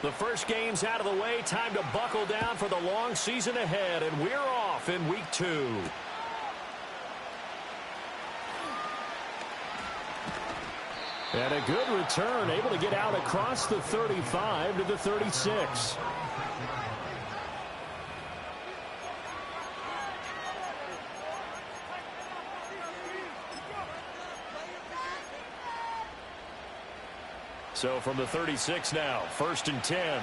The first game's out of the way. Time to buckle down for the long season ahead, and we're off in week 2. And a good return, able to get out across the 35 to the 36. So from the 36 now, 1st and 10.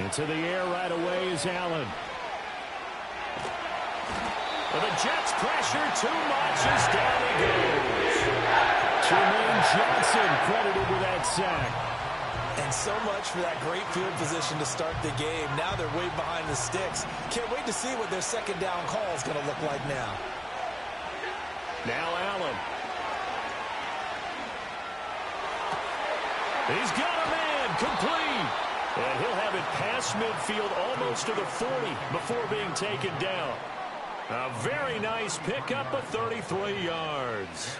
Into the air right away is Allen. And the Jets pressure too much as down he goes. Jermaine Johnson credited with that sack. And so much for that great field position to start the game. Now they're way behind the sticks. Can't wait to see what their second down call is going to look like now. Now Allen. He's got a man complete. And he'll have it past midfield almost to the 40 before being taken down. A very nice pickup of 33 yards.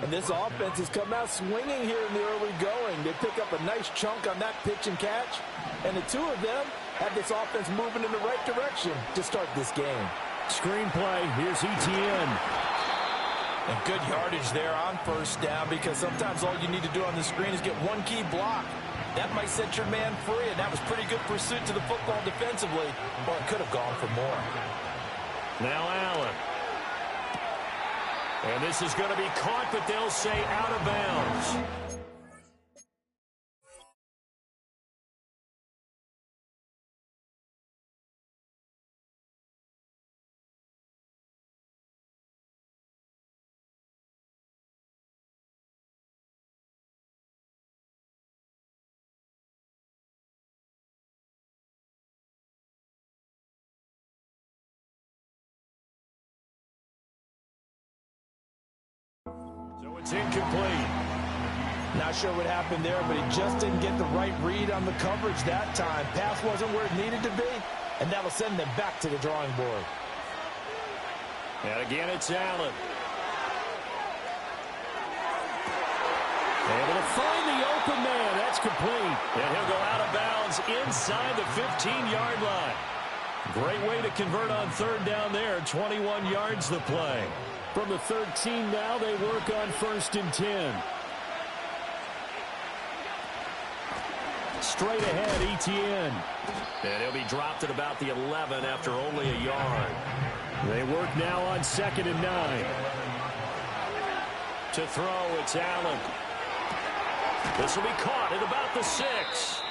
And this offense has come out swinging here in the early going. They pick up a nice chunk on that pitch and catch. And the two of them have this offense moving in the right direction to start this game. Screenplay, here's Etienne. And good yardage there on first down, because sometimes all you need to do on the screen is get one key block. That might set your man free, and that was pretty good pursuit to the football defensively, or it could have gone for more. Now Allen. And this is going to be caught, but they'll say out of bounds. So it's incomplete. Not sure what happened there, but he just didn't get the right read on the coverage that time. Pass wasn't where it needed to be, and that'll send them back to the drawing board. And again, it's Allen. Able to find the open man. That's complete. And he'll go out of bounds inside the 15-yard line. Great way to convert on third down there. 21 yards the play. From the 13 now, they work on 1st and 10. Straight ahead, Etienne. And he'll be dropped at about the 11 after only a yard. They work now on 2nd and 9. To throw, it's Allen. This will be caught at about the 6.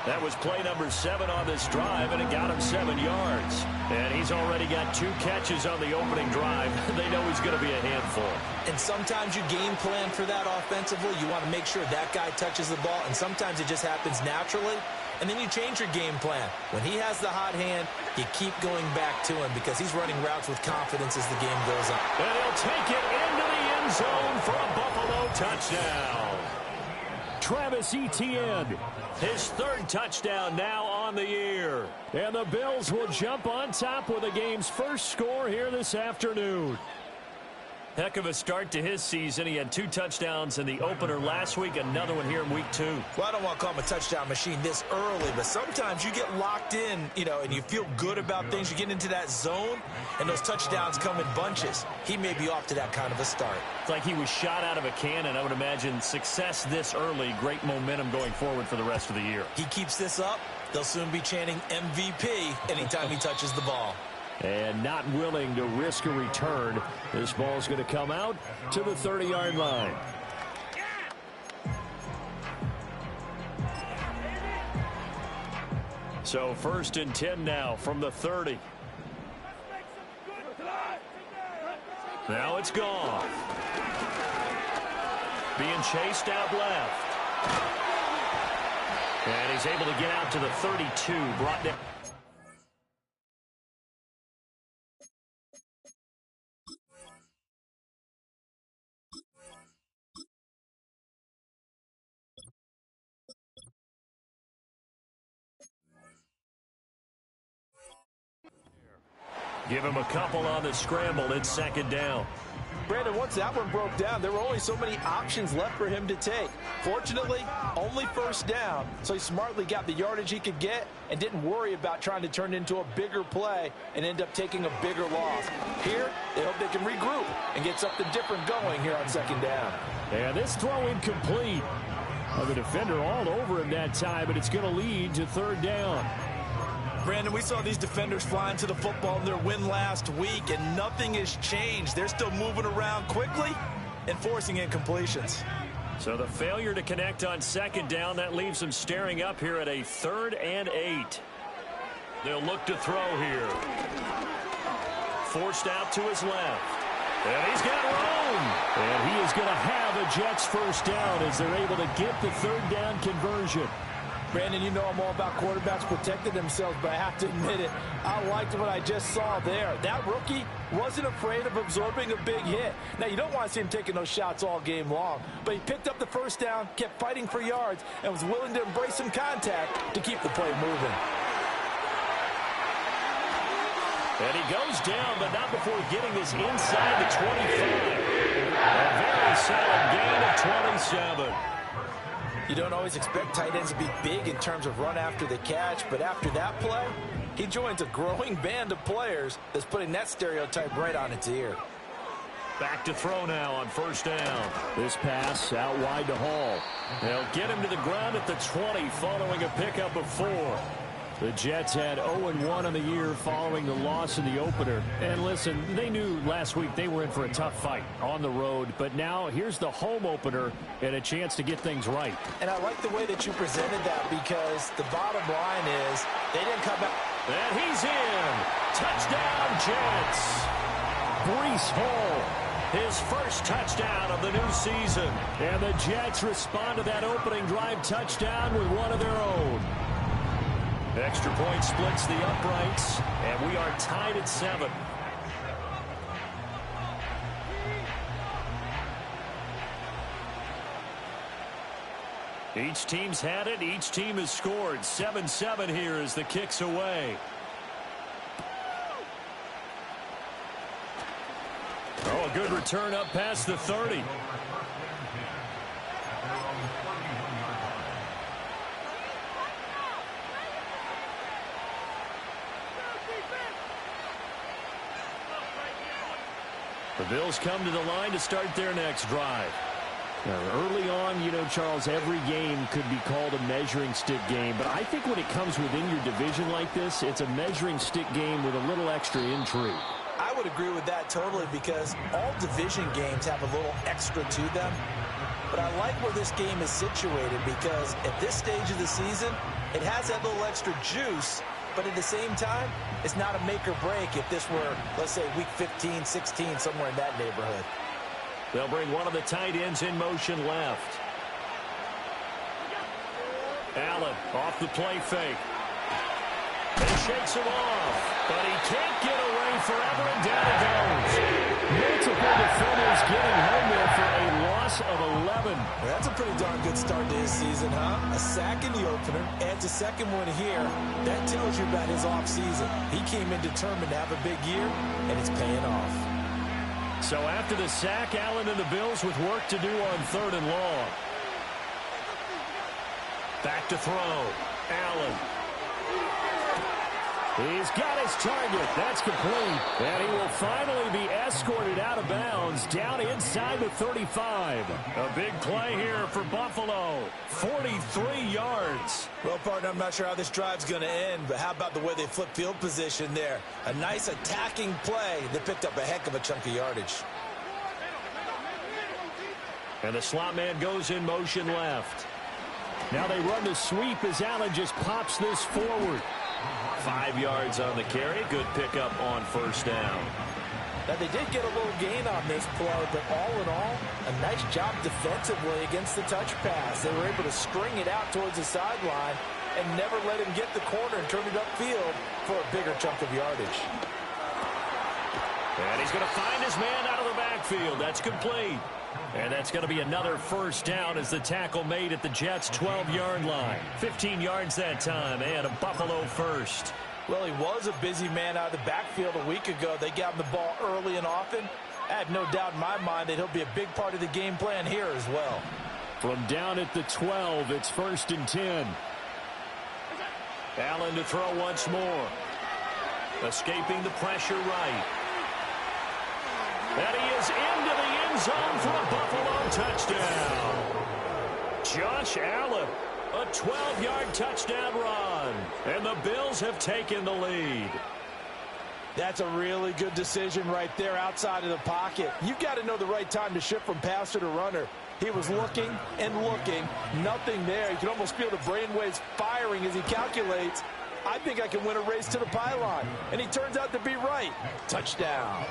That was play number 7 on this drive, and it got him 7 yards. And he's already got 2 catches on the opening drive. They know he's going to be a handful. And sometimes you game plan for that offensively. You want to make sure that guy touches the ball, and sometimes it just happens naturally. And then you change your game plan. When he has the hot hand, you keep going back to him because he's running routes with confidence as the game goes on. And he'll take it into the end zone for a Buffalo touchdown. Travis Etienne, his 3rd touchdown now on the year. And the Bills will jump on top with the game's first score here this afternoon. Heck of a start to his season. He had 2 touchdowns in the opener last week, another one here in week 2. Well, I don't want to call him a touchdown machine this early, but sometimes you get locked in, and you feel good about things. You get into that zone, and those touchdowns come in bunches. He may be off to that kind of a start. It's like he was shot out of a cannon. I would imagine success this early, great momentum going forward for the rest of the year. He keeps this up, they'll soon be chanting MVP anytime he touches the ball. And not willing to risk a return. This ball's going to come out to the 30-yard line. So 1st and 10 now from the 30. Now it's gone. Being chased out left. And he's able to get out to the 32. Brought down. Give him a couple on the scramble. It's 2nd down. Brandon, once that one broke down, there were only so many options left for him to take. Fortunately, only first down, so he smartly got the yardage he could get and didn't worry about trying to turn it into a bigger play and end up taking a bigger loss. Here, they hope they can regroup and get something different going here on second down. And this throw incomplete. The defender all over him that time, but it's going to lead to third down. Brandon, we saw these defenders flying to the football in their win last week, and nothing has changed. They're still moving around quickly and forcing incompletions. So the failure to connect on second down, that leaves them staring up here at a 3rd and 8. They'll look to throw here. Forced out to his left. And he's got room. And he is going to have a Jets first down as they're able to get the third down conversion. Brandon, you know I'm all about quarterbacks protecting themselves, but I have to admit it, I liked what I just saw there. That rookie wasn't afraid of absorbing a big hit. Now, you don't want to see him taking those shots all game long, but he picked up the first down, kept fighting for yards, and was willing to embrace some contact to keep the play moving. And he goes down, but not before getting this inside the 25. A very solid gain of 27. You don't always expect tight ends to be big in terms of run after the catch, but after that play, he joins a growing band of players that's putting that stereotype right on its ear. Back to throw now on first down. This pass out wide to Hall. They'll get him to the ground at the 20 following a pickup of 4. The Jets had 0-1 on the year following the loss in the opener. And listen, they knew last week they were in for a tough fight on the road. But now here's the home opener and a chance to get things right. And I like the way that you presented that because the bottom line is they didn't come back. And he's in. Touchdown, Jets. Breece Hall, his first touchdown of the new season. And the Jets respond to that opening drive touchdown with one of their own. Extra point splits the uprights, and we are tied at 7. Each team's had it. Each team has scored. 7-7 here as the kick's away. Oh, a good return up past the 30. The Bills come to the line to start their next drive. Now, early on, you know, Charles, every game could be called a measuring stick game. But I think when it comes within your division like this, it's a measuring stick game with a little extra intrigue. I would agree with that totally because all division games have a little extra to them. But I like where this game is situated because at this stage of the season, it has that little extra juice. But at the same time, it's not a make or break if this were, let's say, week 15, 16, somewhere in that neighborhood. They'll bring one of the tight ends in motion left. Allen off the play fake. And shakes him off. But he can't get away forever, and down it goes. Multiple defenders getting home there for a loss of 11. Well, that's a pretty darn good start to his season, huh? A sack in the opener, adds a second one here. That tells you about his offseason. He came in determined to have a big year, and it's paying off. So after the sack, Allen and the Bills with work to do on 3rd and long. Back to throw. Allen. He's got his target. That's complete. And he will finally be escorted out of bounds down inside the 35. A big play here for Buffalo. 43 yards. Well, partner, I'm not sure how this drive's going to end, but how about the way they flip field position there? A nice attacking play that picked up a heck of a chunk of yardage. And the slot man goes in motion left. Now they run the sweep as Allen just pops this forward. 5 yards on the carry. Good pickup on first down. Now, they did get a little gain on this play, but all in all, a nice job defensively against the touch pass. They were able to string it out towards the sideline and never let him get the corner and turn it upfield for a bigger chunk of yardage. And he's going to find his man out of the backfield. That's complete. And that's going to be another first down as the tackle made at the Jets' 12-yard line. 15 yards that time, and a Buffalo first. Well, he was a busy man out of the backfield a week ago. They got him the ball early and often. I have no doubt in my mind that he'll be a big part of the game plan here as well. From down at the 12, it's 1st and 10. Allen to throw once more. Escaping the pressure right. And he is into the end zone for a Buffalo touchdown. Josh Allen, a 12-yard touchdown run. And the Bills have taken the lead. That's a really good decision right there outside of the pocket. You've got to know the right time to shift from passer to runner. He was looking and looking, nothing there. You can almost feel the brainwaves firing as he calculates, I think I can win a race to the pylon. And he turns out to be right. Touchdown.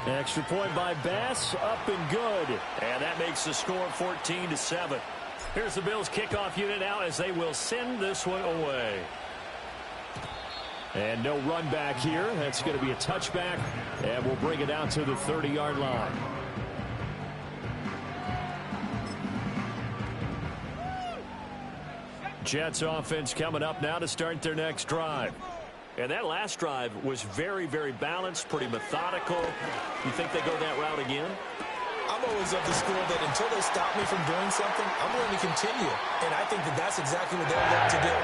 Extra point by Bass, up and good. And that makes the score 14-7. Here's the Bills kickoff unit now as they will send this one away. And no run back here. That's going to be a touchback. And we'll bring it out to the 30-yard line. Jets offense coming up now to start their next drive. And that last drive was very, very balanced, pretty methodical. You think they go that route again? I'm always of the school that until they stop me from doing something, I'm going to continue. And I think that that's exactly what they'll look to do.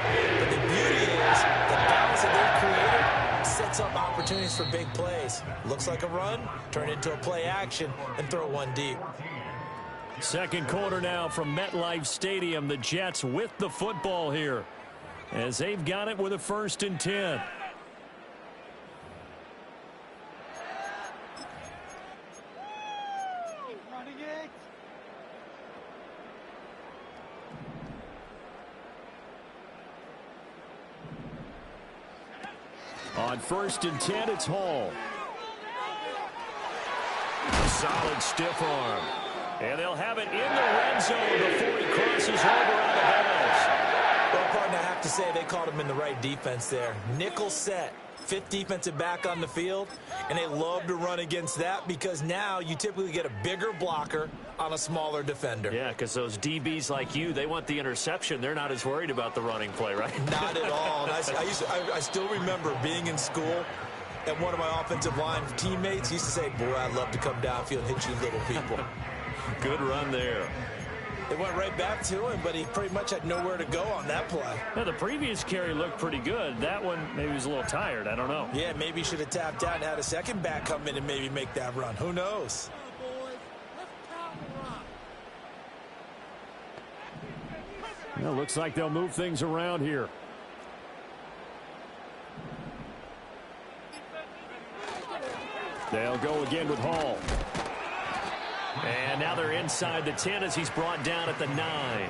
But the beauty is the balance that they've created sets up opportunities for big plays. Looks like a run, turn into a play action, and throw one deep. Second quarter now from MetLife Stadium. The Jets with the football here as they've got it with a 1st and 10. On 1st and 10, it's Hall. Solid stiff arm. And they'll have it in the red zone before he crosses over out of bounds. Well, partner, I have to say they called him in the right defense there. Nickel set. 5th defensive back on the field, and they love to run against that because now you typically get a bigger blocker on a smaller defender. Yeah, because those DBs like you, they want the interception. They're not as worried about the running play, right? Not at all. And I still remember being in school, and one of my offensive line teammates used to say, boy, I'd love to come downfield and hit you little people. Good run there. It went right back to him, but he pretty much had nowhere to go on that play. Now, the previous carry looked pretty good. That one, maybe he was a little tired. I don't know. Yeah, maybe he should have tapped out and had a second back come in and maybe make that run. Who knows? Well, looks like they'll move things around here. They'll go again with Hall. And now they're inside the 10 as he's brought down at the 9.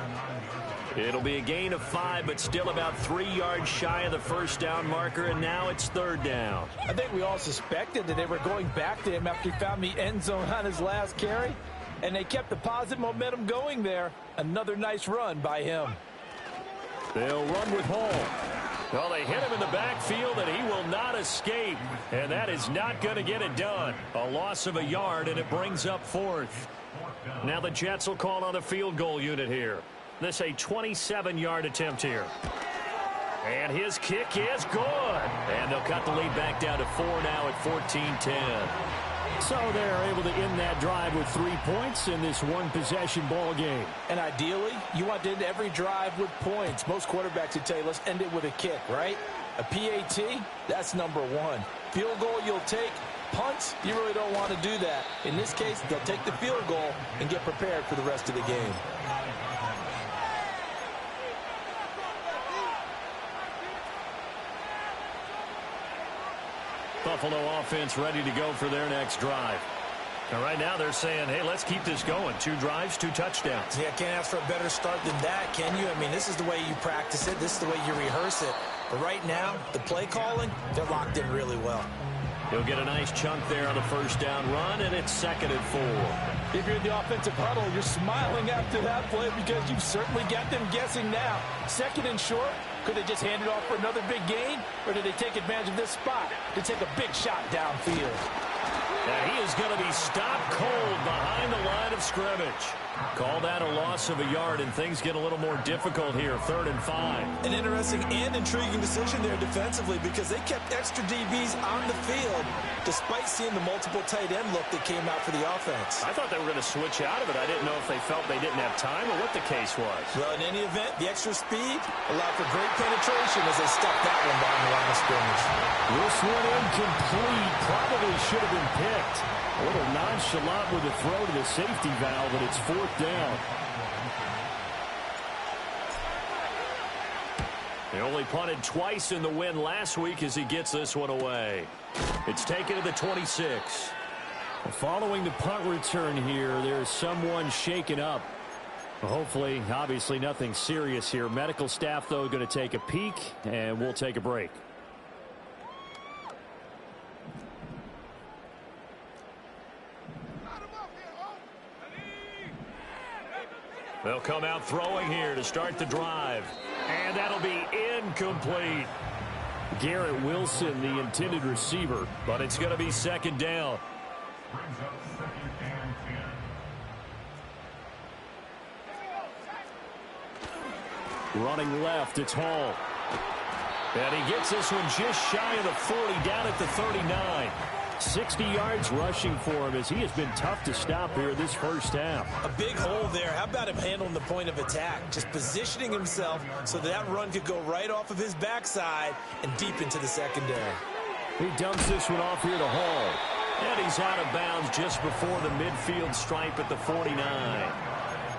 It'll be a gain of 5, but still about 3 yards shy of the first down marker, and now it's 3rd down. I think we all suspected that they were going back to him after he found the end zone on his last carry, and they kept the positive momentum going there. Another nice run by him. They'll run with Hall. Well, they hit him in the backfield, and he will not escape. And that is not going to get it done. A loss of a yard, and it brings up 4th. Now the Jets will call on a field goal unit here. This a 27-yard attempt here. And his kick is good. And they'll cut the lead back down to 4 now at 14-10. So they're able to end that drive with 3 points in this one-possession ball game. And ideally, you want to end every drive with points. Most quarterbacks would tell you, let's end it with a kick, right? A PAT, that's number 1. Field goal you'll take. Punts, you really don't want to do that. In this case, they'll take the field goal and get prepared for the rest of the game. Buffalo offense ready to go for their next drive. And right now they're saying, hey, let's keep this going. 2 drives, 2 touchdowns. Yeah, can't ask for a better start than that, can you? I mean, this is the way you practice it. This is the way you rehearse it. But right now, the play calling, they're locked in really well. He'll get a nice chunk there on the first down run, and it's 2nd and 4. If you're in the offensive huddle, you're smiling after that play because you've certainly got them guessing now. 2nd and short. Could they just hand it off for another big gain, or did they take advantage of this spot to take a big shot downfield? And he is going to be stopped cold behind the line of scrimmage. Call that a loss of a yard, and things get a little more difficult here, 3rd and 5. An interesting and intriguing decision there defensively because they kept extra DBs on the field despite seeing the multiple tight end look that came out for the offense. I thought they were going to switch out of it. I didn't know if they felt they didn't have time or what the case was. Well, in any event, the extra speed allowed for great penetration as they stuck that one down the line of scrimmage. This one incomplete. Probably should have been picked. A little nonchalant with a throw to the safety valve, and it's 4th down. He only punted twice in the win last week as he gets this one away. It's taken to the 26. Following the punt return here, there's someone shaken up. Hopefully, obviously nothing serious here. Medical staff, though, going to take a peek, and we'll take a break. They'll come out throwing here to start the drive. And that'll be incomplete. Garrett Wilson, the intended receiver, but it's going to be 2nd down. Running left, it's Hall. And he gets this one just shy of the 40, down at the 39. 60 yards rushing for him as he has been tough to stop here this first half. A big hole there. How about him handling the point of attack? Just positioning himself so that run could go right off of his backside and deep into the secondary. He dumps this one off here to Hall. And he's out of bounds just before the midfield stripe at the 49.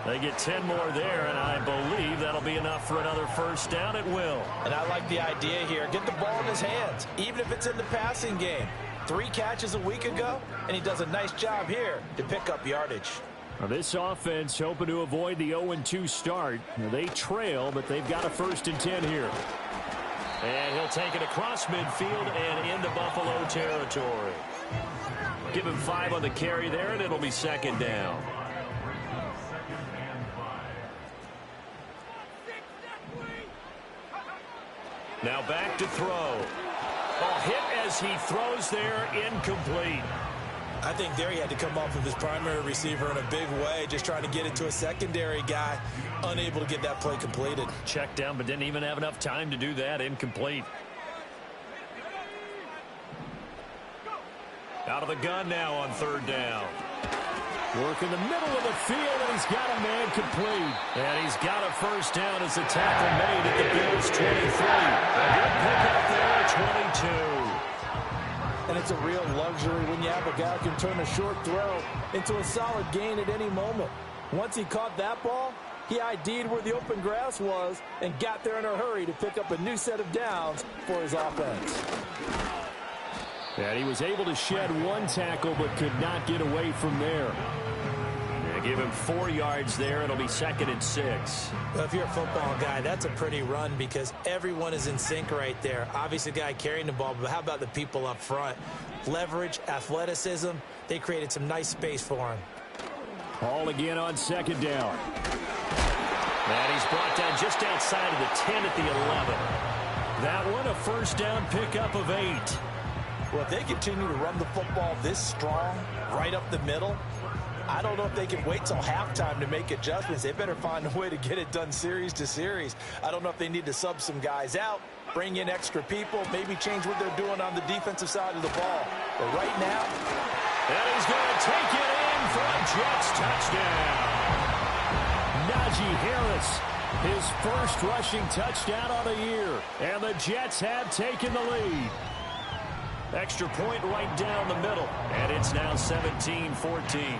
They get 10 more there, and I believe that'll be enough for another first down. It will. And I like the idea here. Get the ball in his hands, even if it's in the passing game. 3 catches a week ago, and he does a nice job here to pick up yardage. Now this offense hoping to avoid the 0-2 start. Now they trail, but they've got a 1st and 10 here. And he'll take it across midfield and into Buffalo territory. Give him 5 on the carry there, and it'll be 2nd down. Now back to throw. Ball hit as he throws there, incomplete. I think there he had to come off of his primary receiver in a big way, just trying to get it to a secondary guy, unable to get that play completed. Checked down, but didn't even have enough time to do that. Incomplete. Out of the gun now on 3rd down. Work in the middle of the field, and he's got a man complete. And he's got a first down as the tackle made at the Bills' 23. A good pickup there, 22. And it's a real luxury when you have a guy who can turn a short throw into a solid gain at any moment. Once he caught that ball, he ID'd where the open grass was and got there in a hurry to pick up a new set of downs for his offense. And he was able to shed 1 tackle but could not get away from there. They give him 4 yards there. It'll be 2nd and 6. Well, if you're a football guy, that's a pretty run because everyone is in sync right there. Obviously, the guy carrying the ball, but how about the people up front? Leverage, athleticism, they created some nice space for him. Hall again on 2nd down. And he's brought down just outside of the 10 at the 11. That one a first down pickup of 8. Well, if they continue to run the football this strong, right up the middle, I don't know if they can wait till halftime to make adjustments. They better find a way to get it done series to series. I don't know if they need to sub some guys out, bring in extra people, maybe change what they're doing on the defensive side of the ball. But right now, and he's going to take it in for a Jets touchdown. Najee Harris, his first rushing touchdown of the year. And the Jets have taken the lead. Extra point right down the middle. And it's now 17-14.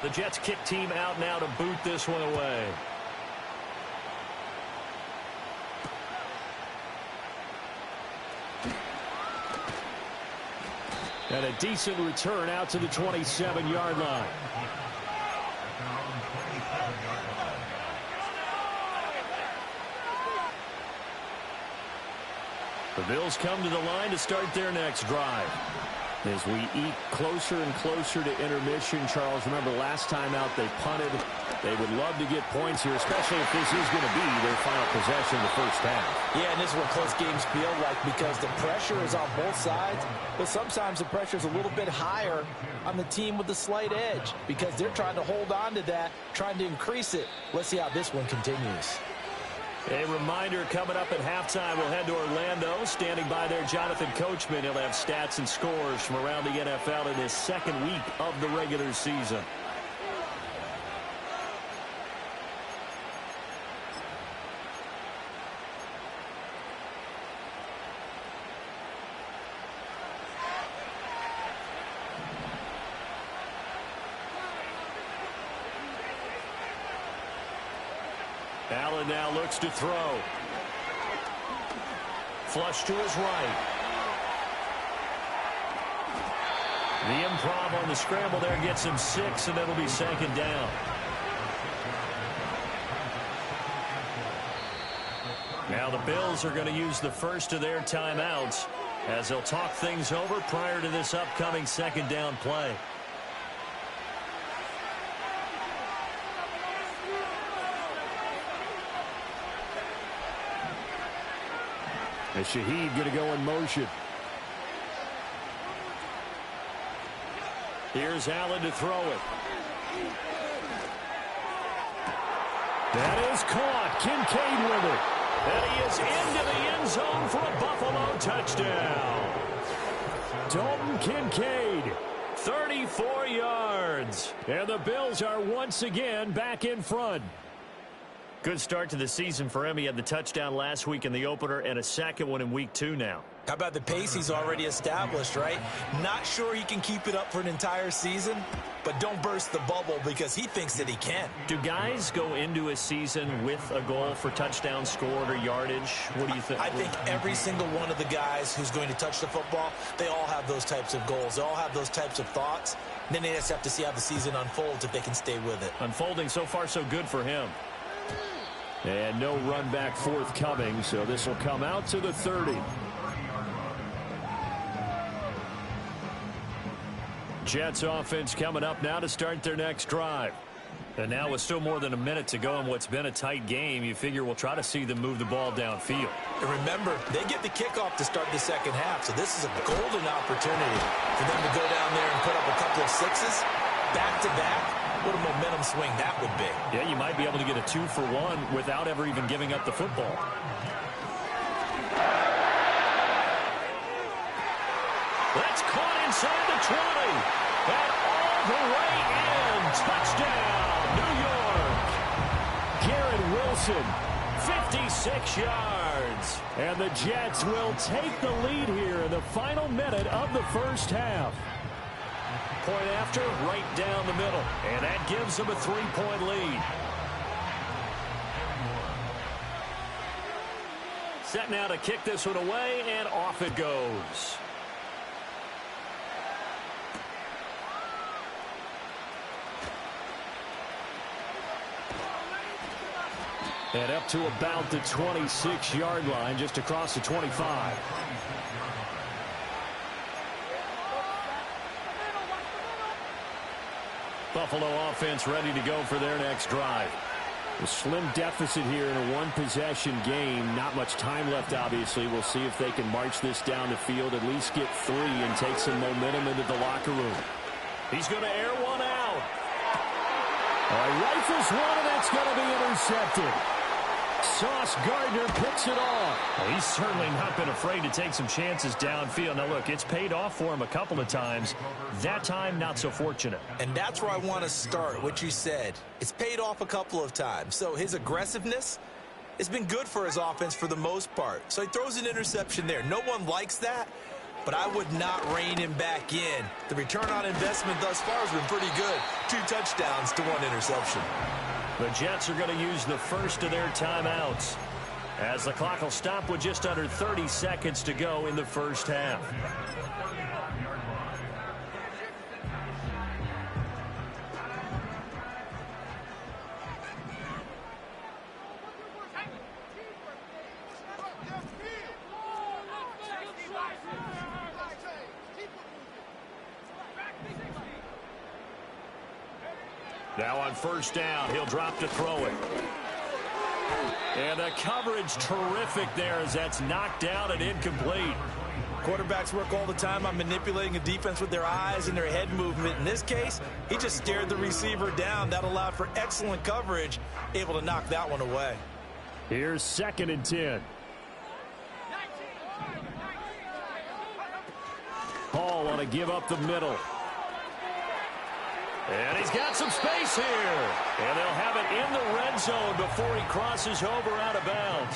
The Jets kick team out now to boot this one away. And a decent return out to the 27-yard line. The Bills come to the line to start their next drive. As we eat closer and closer to intermission, Charles, remember last time out they punted They would love to get points here, especially if this is going to be their final possession of the first half. Yeah, and this is what close games feel like because the pressure is on both sides, but sometimes the pressure is a little bit higher on the team with the slight edge because they're trying to hold on to that, trying to increase it. Let's see how this one continues. A reminder coming up at halftime, we'll head to Orlando. Standing by there, Jonathan Coachman. He'll have stats and scores from around the NFL in his second week of the regular season. Allen now looks to throw. Flush to his right. The improv on the scramble there gets him 6, and it'll be second down. Now the Bills are going to use the first of their timeouts as they'll talk things over prior to this upcoming second down play. And Shaheed going to go in motion. Here's Allen to throw it. That is caught. Kincaid with it. And he is into the end zone for a Buffalo touchdown. Dalton Kincaid, 34 yards. And the Bills are once again back in front. Good start to the season for him. He had the touchdown last week in the opener and a second one in week 2 now. How about the pace he's already established, right? Not sure he can keep it up for an entire season, but don't burst the bubble because he thinks that he can. Do guys go into a season with a goal for touchdowns scored or yardage? What do you think? I think every single one of the guys who's going to touch the football, they all have those types of goals. They all have those types of thoughts. And then they just have to see how the season unfolds if they can stay with it. Unfolding so far so good for him. And no run back forthcoming, so this will come out to the 30. Jets offense coming up now to start their next drive. And now with still more than a minute to go in what's been a tight game, you figure we'll try to see them move the ball downfield. And remember, they get the kickoff to start the second half, so this is a golden opportunity for them to go down there and put up a couple of sixes back-to-back. What a momentum swing that would be. Yeah, you might be able to get a 2-for-1 without ever even giving up the football. That's caught inside the 20. And all the way in. Touchdown, New York. Garrett Wilson, 56 yards. And the Jets will take the lead here in the final minute of the first half. Point after, right down the middle. And that gives them a 3-point lead. Set now to kick this one away, and off it goes. And up to about the 26-yard line, just across the 25. Buffalo offense ready to go for their next drive. A slim deficit here in a one-possession game. Not much time left, obviously. We'll see if they can march this down the field, at least get 3 and take some momentum into the locker room. He's going to air one out. Rifles one, and that's going to be intercepted. Sauce Gardner picks it off. Well, he's certainly not been afraid to take some chances downfield. Now, look, it's paid off for him a couple of times. That time, not so fortunate. And that's where I want to start, what you said. It's paid off a couple of times. So his aggressiveness has been good for his offense for the most part. So he throws an interception there. No one likes that, but I would not rein him back in. The return on investment thus far has been pretty good. 2 touchdowns to 1 interception. The Jets are going to use the first of their timeouts as the clock will stop with just under 30 seconds to go in the first half. Now on first down, he'll drop to throw it. And the coverage terrific there as that's knocked down and incomplete. Quarterbacks work all the time on manipulating a defense with their eyes and their head movement. In this case, he just stared the receiver down. That allowed for excellent coverage, able to knock that one away. Here's 2nd and 10. Hall want to give up the middle. And he's got some space here. And they'll have it in the red zone before he crosses over out of bounds.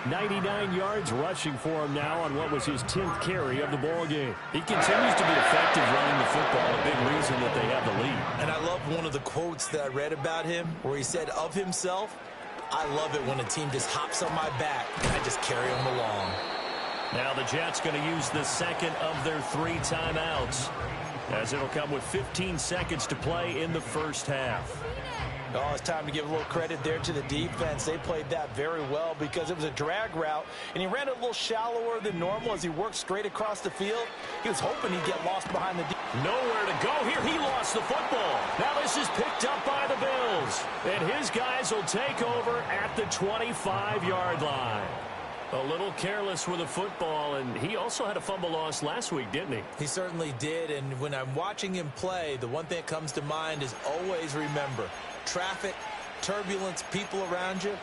99 yards rushing for him now on what was his 10th carry of the ball game. He continues to be effective running the football, a big reason that they have the lead. And I love one of the quotes that I read about him where he said of himself, "I love it when a team just hops on my back and I just carry them along." Now the Jets going to use the second of their 3 timeouts, as it'll come with 15 seconds to play in the first half. Oh, it's time to give a little credit there to the defense. They played that very well because it was a drag route, and he ran it a little shallower than normal as he worked straight across the field. He was hoping he'd get lost behind the defense. Nowhere to go here. He lost the football. Now this is picked up by the Bills, and his guys will take over at the 25-yard line. A little careless with the football, and he also had a fumble loss last week, didn't he? He certainly did, and when I'm watching him play, the one thing that comes to mind is always remember, traffic, turbulence, people around you,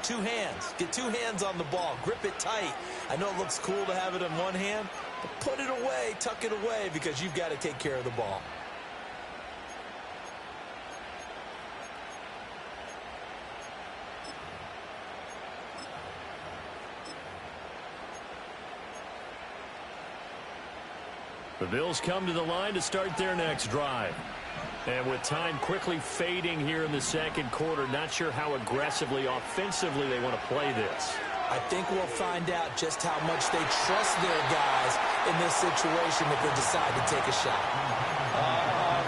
2 hands. Get 2 hands on the ball. Grip it tight. I know it looks cool to have it in one hand, but put it away, tuck it away, because you've got to take care of the ball. The Bills come to the line to start their next drive. And with time quickly fading here in the second quarter, not sure how aggressively, offensively they want to play this. I think we'll find out just how much they trust their guys in this situation if they decide to take a shot.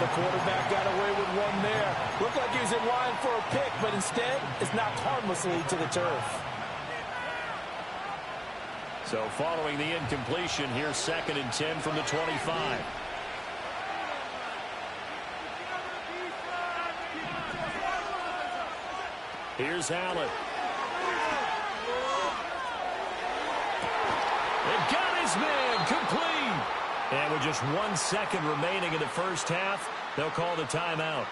The quarterback got away with one there. Looked like he was in line for a pick, but instead it's knocked harmlessly to the turf. So following the incompletion, here's 2nd and 10 from the 25. Here's Allen. They got his man complete. And with just 1 second remaining in the first half, they'll call the timeout.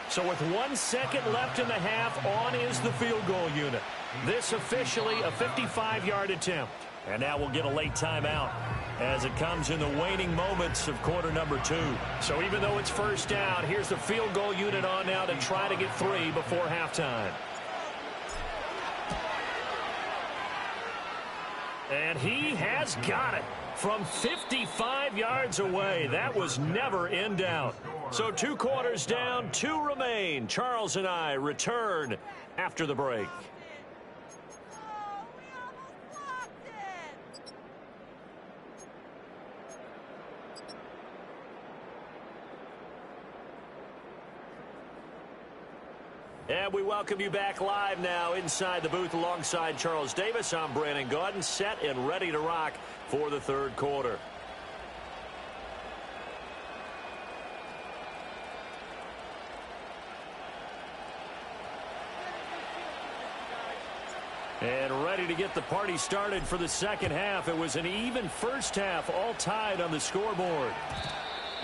So with 1 second left in the half, on is the field goal unit. This officially a 55-yard attempt. And now we'll get a late timeout as it comes in the waning moments of quarter number 2. So even though it's first down, here's the field goal unit on now to try to get 3 before halftime. And he has got it from 55 yards away. That was never in doubt. So 2 quarters down, 2 remain. Charles and I return after the break. And we welcome you back live now inside the booth alongside Charles Davis. I'm Brandon Gaudin, set and ready to rock for the third quarter. And ready to get the party started for the second half. It was an even first half, all tied on the scoreboard.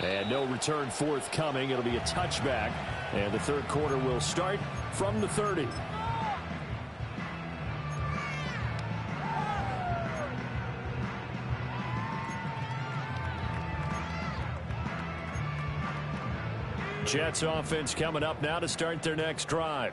And no return forthcoming. It'll be a touchback. And the third quarter will start from the 30. Jets offense coming up now to start their next drive.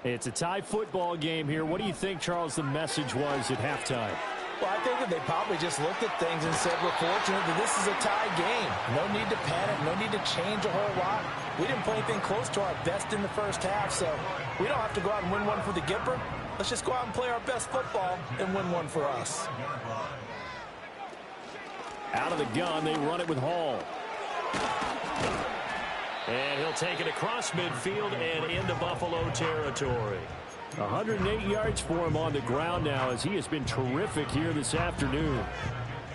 It's a tie football game here. What do you think, Charles, the message was at halftime? Well, I think that they probably just looked at things and said, we're fortunate that this is a tie game. No need to panic. No need to change a whole lot. We didn't play anything close to our best in the first half, so we don't have to go out and win one for the Gipper. Let's just go out and play our best football and win one for us. Out of the gun, they run it with Hall. And he'll take it across midfield and into Buffalo territory. 108 yards for him on the ground now, as he has been terrific here this afternoon.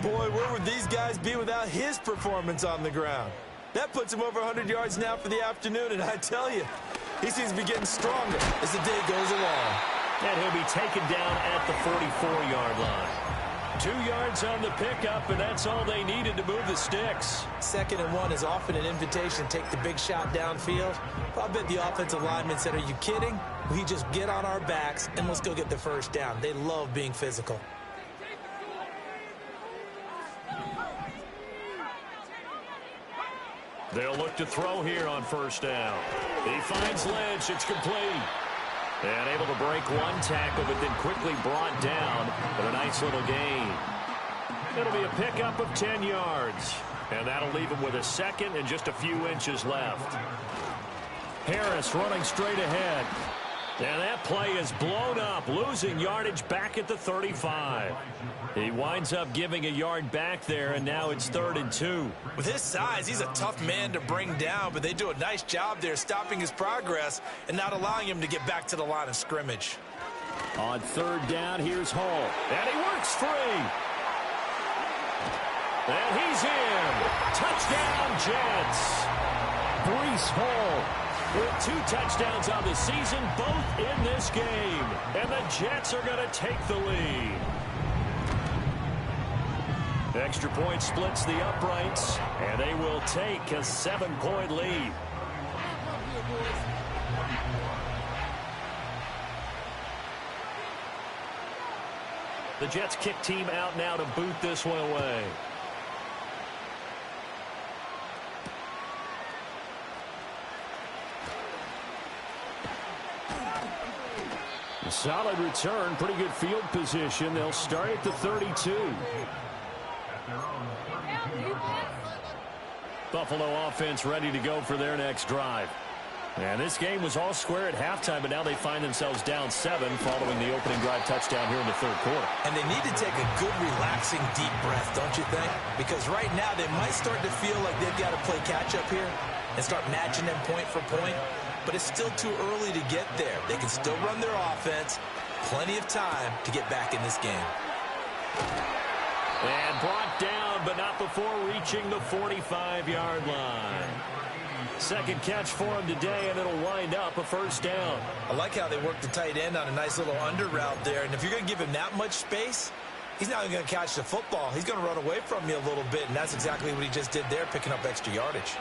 Boy, where would these guys be without his performance on the ground? That puts him over 100 yards now for the afternoon, and I tell you, he seems to be getting stronger as the day goes along. And he'll be taken down at the 44-yard line. 2 yards on the pickup, and that's all they needed to move the sticks. 2nd and 1 is often an invitation to take the big shot downfield. I bet the offensive lineman said, are you kidding? We just get on our backs and let's go get the first down. They love being physical. They'll look to throw here on first down. He finds Lynch. It's complete. And able to break one tackle, but then quickly brought down with a nice little gain. It'll be a pickup of 10 yards. And that'll leave him with a second and just a few inches left. Harris running straight ahead. And that play is blown up, losing yardage back at the 35. He winds up giving a yard back there, and now it's 3rd and 2. With his size, he's a tough man to bring down, but they do a nice job there stopping his progress and not allowing him to get back to the line of scrimmage. On 3rd down, here's Hall. And he works free. And he's in. Touchdown, Jets. Breece Hall with 2 touchdowns on the season, both in this game. And the Jets are going to take the lead. Extra point splits the uprights, and they will take a 7-point lead. The Jets kick team out now to boot this one away. Solid return, pretty good field position. They'll start at the 32. Buffalo offense ready to go for their next drive. And this game was all square at halftime, but now they find themselves down 7 following the opening drive touchdown here in the 3rd quarter. And they need to take a good, relaxing, deep breath, don't you think? Because right now they might start to feel like they've got to play catch-up here and start matching them point for point. But it's still too early to get there. They can still run their offense. Plenty of time to get back in this game. And brought down, but not before reaching the 45-yard line. Second catch for him today, and it'll wind up a 1st down. I like how they work the tight end on a nice little under route there. And if you're going to give him that much space, he's not even going to catch the football. He's going to run away from you a little bit, and that's exactly what he just did there, picking up extra yardage.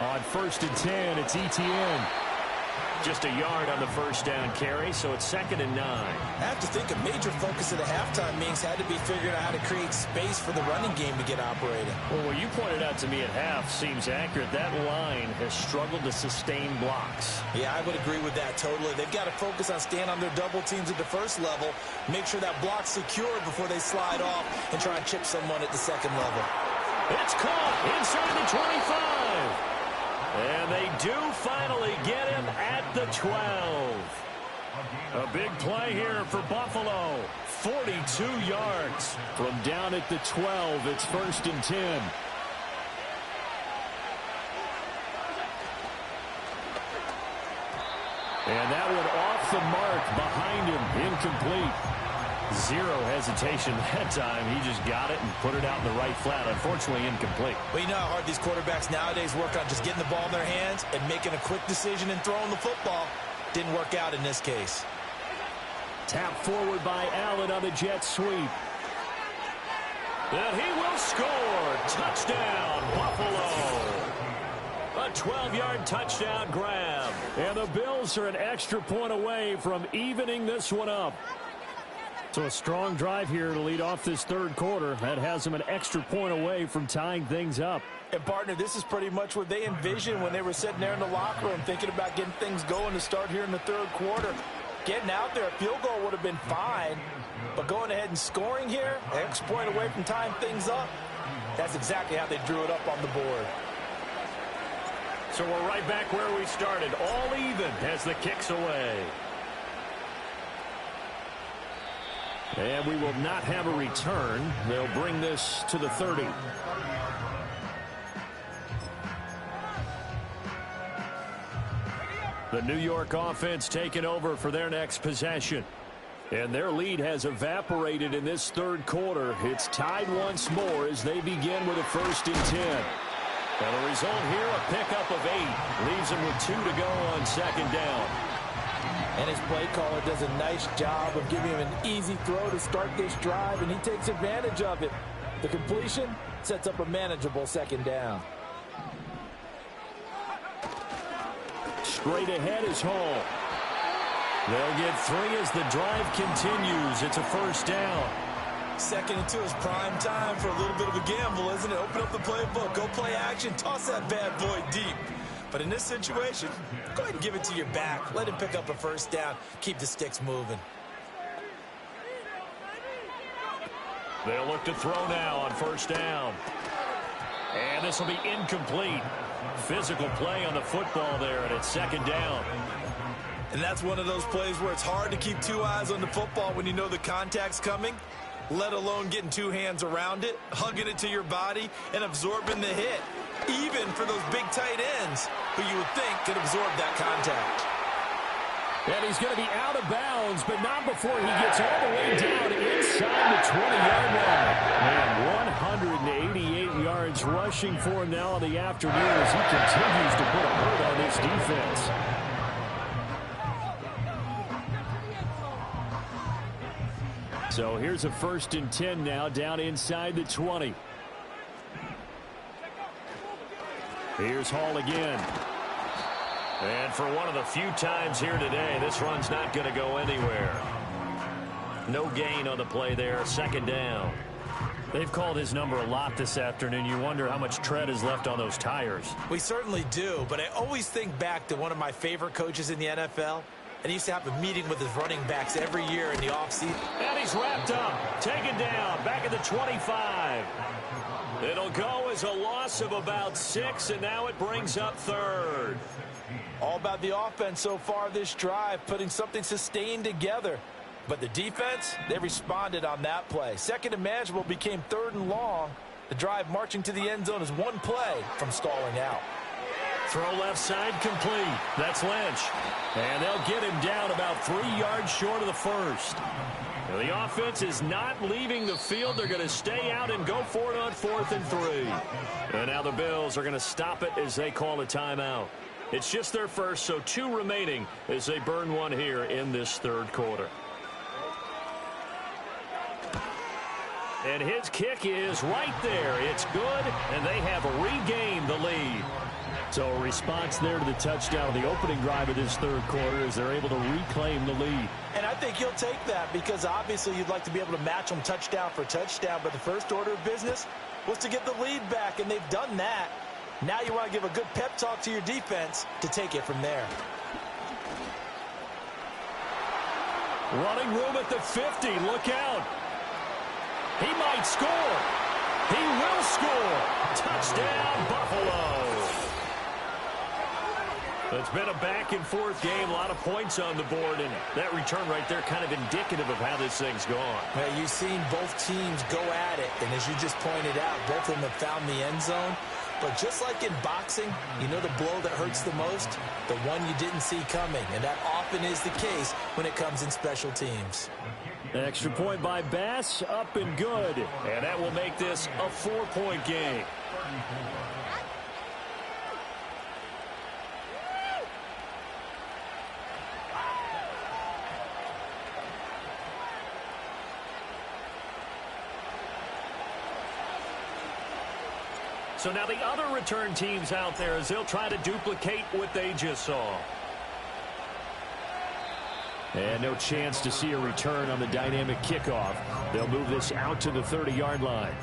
On 1st and 10, it's Etienne. Just a yard on the 1st down carry, so it's 2nd and 9. I have to think a major focus of the halftime meetings had to be figuring out how to create space for the running game to get operating. Well, what you pointed out to me at half seems accurate. That line has struggled to sustain blocks. Yeah, I would agree with that totally. They've got to focus on staying on their double teams at the 1st level, make sure that block's secured before they slide off and try and chip someone at the 2nd level. It's caught inside the 25. And they do finally get him at the 12. A big play here for Buffalo. 42 yards from down at the 12. It's 1st and 10. And that one off the mark behind him. Incomplete. Zero hesitation that time. He just got it and put it out in the right flat. Unfortunately, incomplete. Well, you know how hard these quarterbacks nowadays work on just getting the ball in their hands and making a quick decision and throwing the football. Didn't work out in this case. Tap forward by Allen on the jet sweep. And he will score. Touchdown, Buffalo. A 12-yard touchdown grab. And the Bills are an extra point away from evening this one up. So a strong drive here to lead off this 3rd quarter. That has them an extra point away from tying things up. And, partner, this is pretty much what they envisioned when they were sitting there in the locker room thinking about getting things going to start here in the 3rd quarter. Getting out there, a field goal would have been fine. But going ahead and scoring here, an extra point away from tying things up, that's exactly how they drew it up on the board. So we're right back where we started. All even as the kick's away. And we will not have a return. They'll bring this to the 30. The New York offense taking over for their next possession. And their lead has evaporated in this third quarter. It's tied once more as they begin with a 1st and 10. And the result here, a pickup of 8. Leaves them with 2 to go on 2nd down. And his play caller does a nice job of giving him an easy throw to start this drive, and he takes advantage of it. The completion sets up a manageable 2nd down. Straight ahead is Hall. They'll get 3 as the drive continues. It's a 1st down. 2nd and 2 is prime time for a little bit of a gamble, isn't it? Open up the playbook, go play action, toss that bad boy deep. But in this situation, go ahead and give it to your back. Let him pick up a 1st down. Keep the sticks moving. They'll look to throw now on 1st down. And this will be incomplete. Physical play on the football there, and it's 2nd down. And that's one of those plays where it's hard to keep 2 eyes on the football when you know the contact's coming, let alone getting 2 hands around it, hugging it to your body, and absorbing the hit, even for those big tight ends who you would think could absorb that contact. And he's going to be out of bounds, but not before he gets all the way down inside the 20-yard line. And 188 yards rushing for him now in the afternoon as he continues to put a hold on this defense. So here's a 1st and 10 now down inside the 20. Here's Hall again. And for one of the few times here today, this run's not going to go anywhere. No gain on the play there, 2nd down. They've called his number a lot this afternoon. You wonder how much tread is left on those tires. We certainly do, but I always think back to one of my favorite coaches in the NFL. And he used to have a meeting with his running backs every year in the offseason. And he's wrapped up, taken down, back at the 25. It'll go as a loss of about 6, and now it brings up 3rd. All about the offense so far this drive, putting something sustained together. But the defense, they responded on that play. 2nd and manageable became 3rd and long. The drive marching to the end zone is 1 play from stalling out. Throw left side complete. That's Lynch. And they'll get him down about 3 yards short of the 1st. Now the offense is not leaving the field. They're going to stay out and go for it on 4th and 3. And now the Bills are going to stop it as they call a timeout. It's just their first, so 2 remaining as they burn 1 here in this 3rd quarter. And his kick is right there. It's good, and they have regained the lead. So a response there to the touchdown of the opening drive of this 3rd quarter as they're able to reclaim the lead. And I think you'll take that because obviously you'd like to be able to match them touchdown for touchdown, but the first order of business was to get the lead back, and they've done that. Now you want to give a good pep talk to your defense to take it from there. Running room at the 50. Look out. He might score. He will score. Touchdown, Buffalo. It's been a back-and-forth game, a lot of points on the board, and that return right there kind of indicative of how this thing's gone. Well, you've seen both teams go at it, and as you just pointed out, both of them have found the end zone. But just like in boxing, you know the blow that hurts the most? The one you didn't see coming, and that often is the case when it comes in special teams. An extra point by Bass, up and good. And that will make this a 4-point game. So now the other return teams out there as they'll try to duplicate what they just saw. And no chance to see a return on the dynamic kickoff. They'll move this out to the 30-yard line.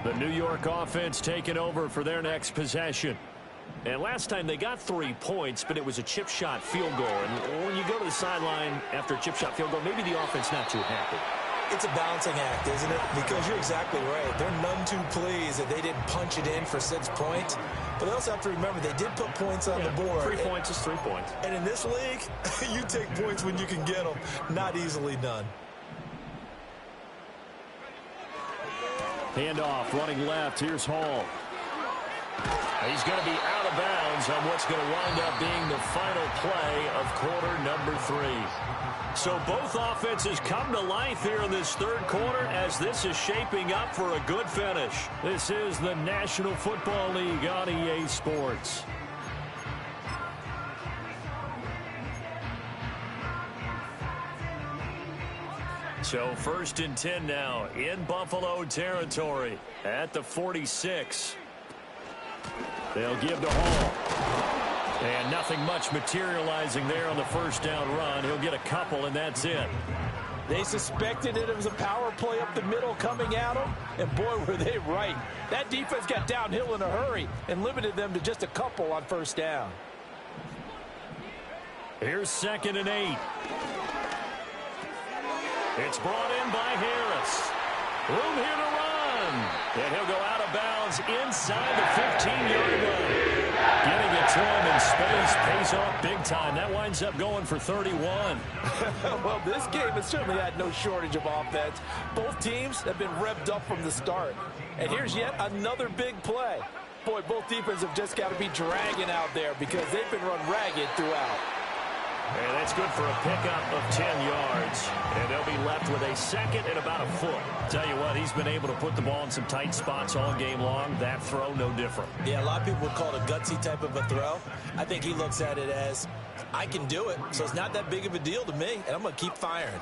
The New York offense taking over for their next possession. And last time they got 3 points, but it was a chip shot field goal. And when you go to the sideline after a chip shot field goal, maybe the offense not too happy. It's a balancing act, isn't it? Because you're exactly right. They're none too pleased that they didn't punch it in for 6 points. But they also have to remember they did put points on the board. 3 points is 3 points. And in this league, you take points when you can get them. Not easily done. Handoff, running left. Here's Hall. He's going to be out of bounds on what's going to wind up being the final play of quarter number 3. So both offenses come to life here in this third quarter as this is shaping up for a good finish. This is the National Football League on EA Sports. So 1st and 10 now in Buffalo territory at the 46. They'll give to Hall. And nothing much materializing there on the first down run. He'll get a couple, and that's it. They suspected it was a power play up the middle coming at them, and boy, were they right. That defense got downhill in a hurry and limited them to just a couple on first down. Here's 2nd and 8. It's brought in by Harris. Room here to run. And he'll go out of bounds inside the 15-yard line. Getting it to him in space pays off big time. That winds up going for 31. Well, this game has certainly had no shortage of offense. Both teams have been revved up from the start. And here's yet another big play. Boy, both defenses have just got to be dragging out there because they've been run ragged throughout. And that's good for a pickup of 10 yards. And they'll be left with a 2nd and about a foot. Tell you what, he's been able to put the ball in some tight spots all game long. That throw, no different. Yeah, a lot of people would call it a gutsy type of a throw. I think he looks at it as, I can do it, so it's not that big of a deal to me, and I'm going to keep firing.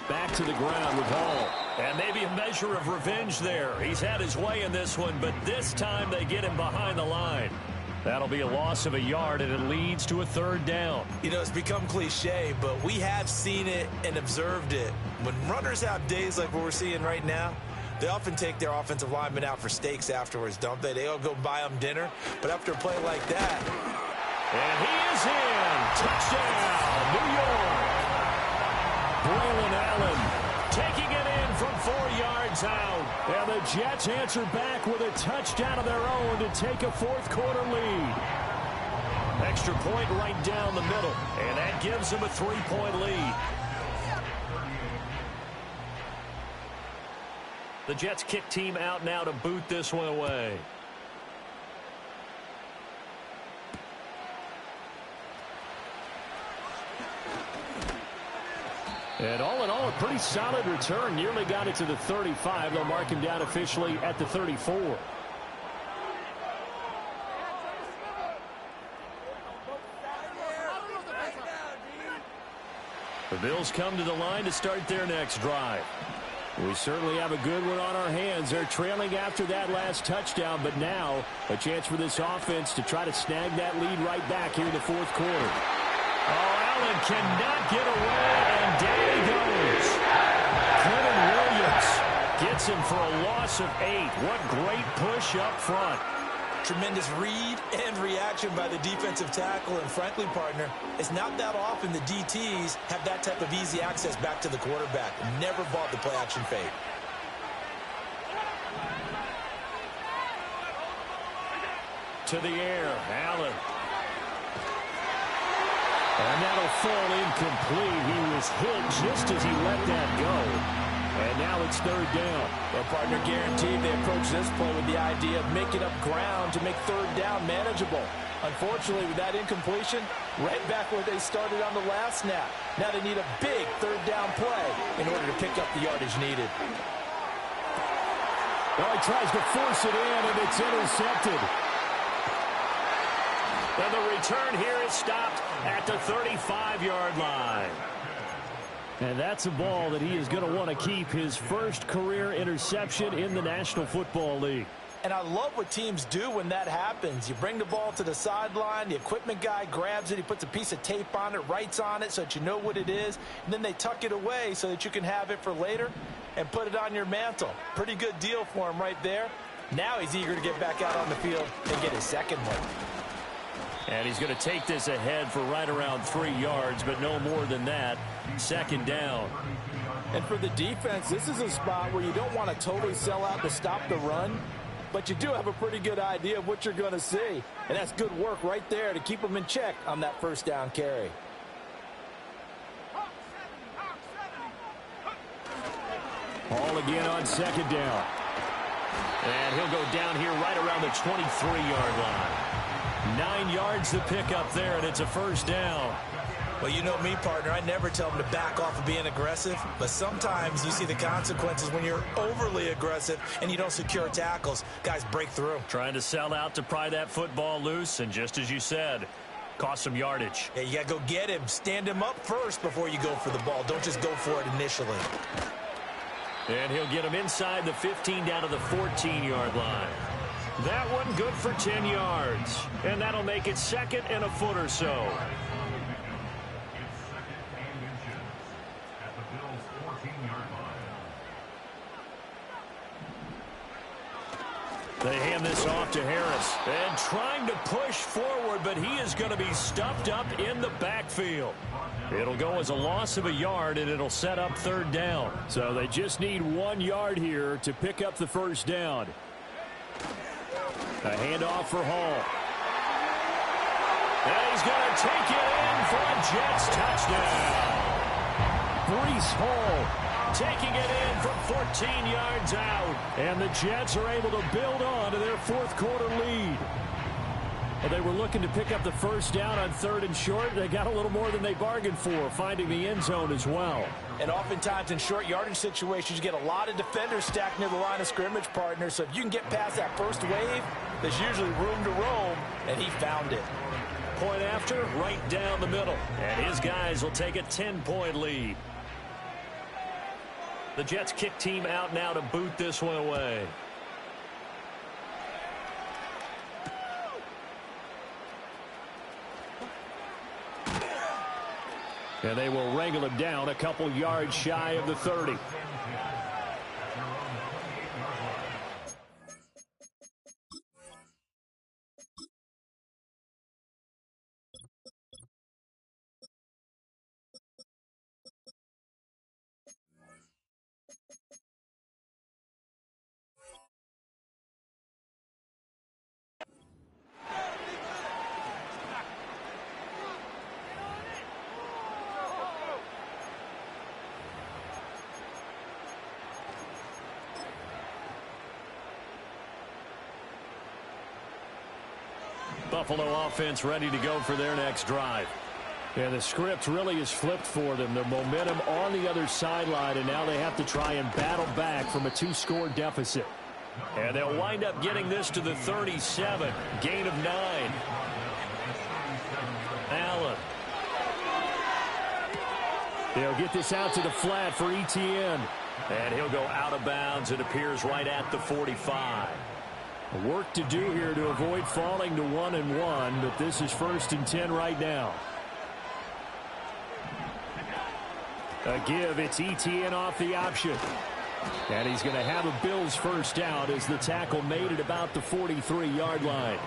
Back to the ground with Hall. And maybe a measure of revenge there. He's had his way in this one, but this time they get him behind the line. That'll be a loss of a yard, and it leads to a 3rd down. You know, it's become cliche, but we have seen it and observed it. When runners have days like what we're seeing right now, they often take their offensive linemen out for steaks afterwards, don't they? They all go buy them dinner. But after a play like that... And he is in. Touchdown, New York. Braylon Allen taking it in from 4 yards out. And the Jets answer back with a touchdown of their own to take a 4th quarter lead. Extra point right down the middle, and that gives them a 3-point lead. The Jets kick team out now to boot this one away. And all in all, a pretty solid return. Nearly got it to the 35. They'll mark him down officially at the 34. The Bills come to the line to start their next drive. We certainly have a good one on our hands. They're trailing after that last touchdown, but now a chance for this offense to try to snag that lead right back here in the 4th quarter. Oh, Allen cannot get away, and down he goes. Clinton Williams gets him for a loss of 8. What great push up front. Tremendous read and reaction by the defensive tackle, and frankly, partner, it's not that often the DTs have that type of easy access back to the quarterback. Never bought the play action fake. To the air, Allen. And that'll fall incomplete. He was hit just as he let that go. And now it's 3rd down. Well, partner, guaranteed they approach this play with the idea of making up ground to make 3rd down manageable. Unfortunately, with that incompletion, right back where they started on the last snap. Now they need a big 3rd down play in order to pick up the yardage needed. Well, he tries to force it in, and it's intercepted. And the return here is stopped at the 35-yard line. And that's a ball that he is going to want to keep, his first career interception in the National Football League. And I love what teams do when that happens. You bring the ball to the sideline, the equipment guy grabs it, he puts a piece of tape on it, writes on it so that you know what it is, and then they tuck it away so that you can have it for later and put it on your mantle. Pretty good deal for him right there. Now he's eager to get back out on the field and get his 2nd one. And he's going to take this ahead for right around 3 yards, but no more than that. 2nd down. And for the defense, this is a spot where you don't want to totally sell out to stop the run, but you do have a pretty good idea of what you're going to see. And that's good work right there to keep them in check on that first down carry. Ball again on second down. And he'll go down here right around the 23-yard line. 9 yards to pick up there, and it's a first down. Well, you know me, partner. I never tell them to back off of being aggressive, but sometimes you see the consequences when you're overly aggressive and you don't secure tackles. Guys break through. Trying to sell out to pry that football loose, and just as you said, cost some yardage. Yeah, you got to go get him. Stand him up first before you go for the ball. Don't just go for it initially. And he'll get him inside the 15 down to the 14-yard line. That one good for 10 yards. And that'll make it second and a foot or so. They hand this off to Harris. And trying to push forward, but he is going to be stuffed up in the backfield. It'll go as a loss of a yard, and it'll set up third down. So they just need 1 yard here to pick up the first down. A handoff for Hall. And he's going to take it in for a Jets touchdown. Breece Hall taking it in from 14 yards out. And the Jets are able to build on to their fourth quarter lead. Well, they were looking to pick up the first down on third and short. They got a little more than they bargained for, finding the end zone as well. And oftentimes in short yardage situations, you get a lot of defenders stacked near the line of scrimmage, partner. So if you can get past that first wave, there's usually room to roam, and he found it. Point after, right down the middle. And his guys will take a 10-point lead. The Jets kick team out now to boot this one away. And they will wrangle him down a couple yards shy of the 30. Buffalo offense ready to go for their next drive. And the script really is flipped for them. Their momentum on the other sideline, and now they have to try and battle back from a 2-score deficit. And they'll wind up getting this to the 37. Gain of 9. Allen. They'll get this out to the flat for Etienne. And he'll go out of bounds. It appears right at the 45. Work to do here to avoid falling to 1-1, but this is 1st and 10 right now. A give, it's Etienne off the option. And he's going to have a Bills first down as the tackle made at about the 43-yard line.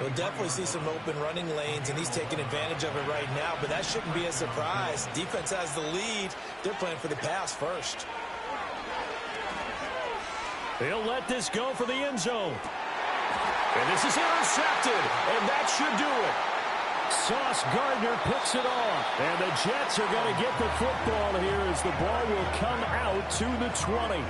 We'll definitely see some open running lanes, and he's taking advantage of it right now, but that shouldn't be a surprise. Defense has the lead. They're playing for the pass first. He'll let this go for the end zone. And this is intercepted, and that should do it. Sauce Gardner picks it off, and the Jets are going to get the football here as the ball will come out to the 20.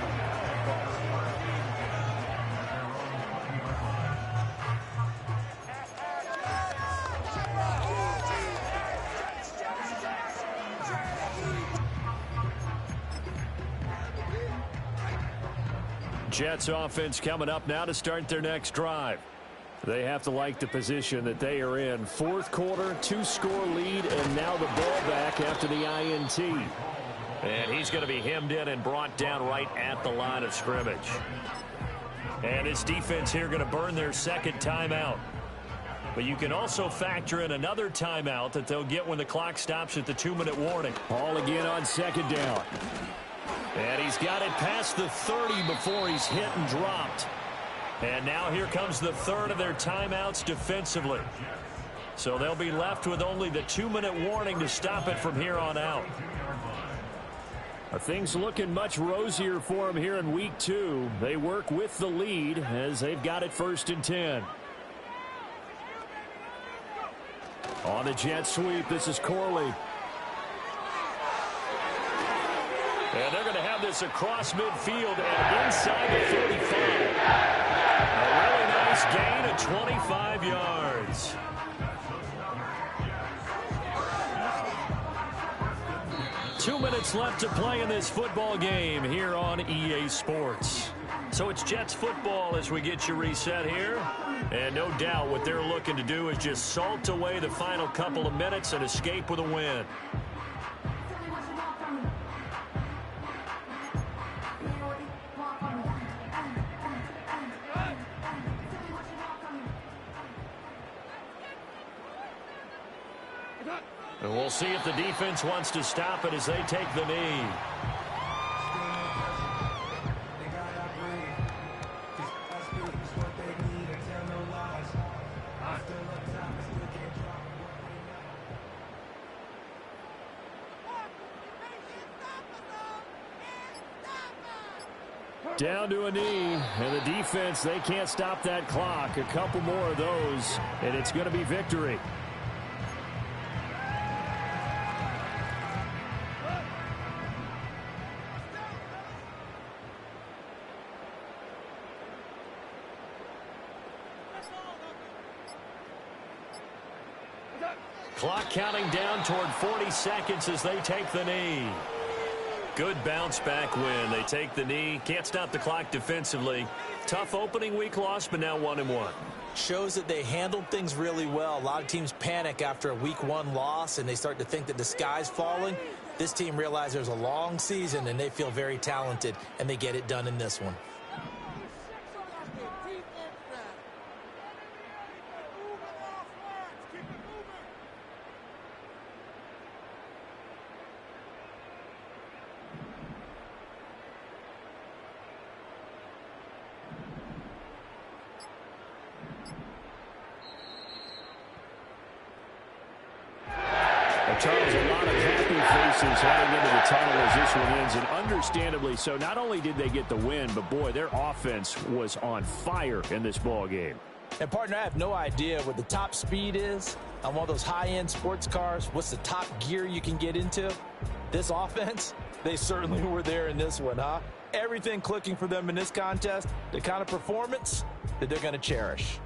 Jets offense coming up now to start their next drive. They have to like the position that they are in. Fourth quarter, 2-score lead, and now the ball back after the INT. And he's going to be hemmed in and brought down right at the line of scrimmage. And his defense here going to burn their second timeout. But you can also factor in another timeout that they'll get when the clock stops at the 2-minute warning. Ball again on second down. And he's got it past the 30 before he's hit and dropped. And now here comes the third of their timeouts defensively. So they'll be left with only the 2-minute warning to stop it from here on out. Things looking much rosier for them here in week 2. They work with the lead as they've got it 1st and 10. On the jet sweep, this is Corley. And they're going to have this across midfield and inside the 35. A really nice gain of 25 yards. Two minutes left to play in this football game here on EA Sports. So it's Jets football as we get you reset here. And no doubt what they're looking to do is just salt away the final couple of minutes and escape with a win. And we'll see if the defense wants to stop it as they take the knee. Down to a knee, and the defense, they can't stop that clock. A couple more of those, and it's going to be victory. Clock counting down toward 40 seconds as they take the knee. Good bounce back win. They take the knee. Can't stop the clock defensively. Tough opening week loss, but now 1-1. Shows that they handled things really well. A lot of teams panic after a week 1 loss, and they start to think that the sky's falling. This team realizes there's a long season, and they feel very talented, and they get it done in this one. Charles, a lot of happy faces heading into the tunnel as this one ends, and understandably so. Not only did they get the win, but boy, their offense was on fire in this ball game. And partner, I have no idea what the top speed is on one of those high-end sports cars. What's the top gear you can get into? This offense, they certainly were there in this one, huh? Everything clicking for them in this contest, the kind of performance that they're going to cherish.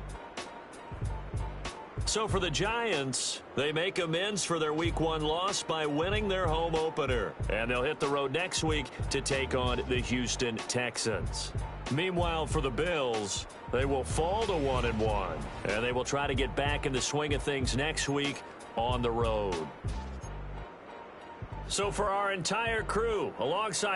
So for the Giants, they make amends for their week 1 loss by winning their home opener. And they'll hit the road next week to take on the Houston Texans. Meanwhile, for the Bills, they will fall to 1-1. And they will try to get back in the swing of things next week on the road. So for our entire crew, alongside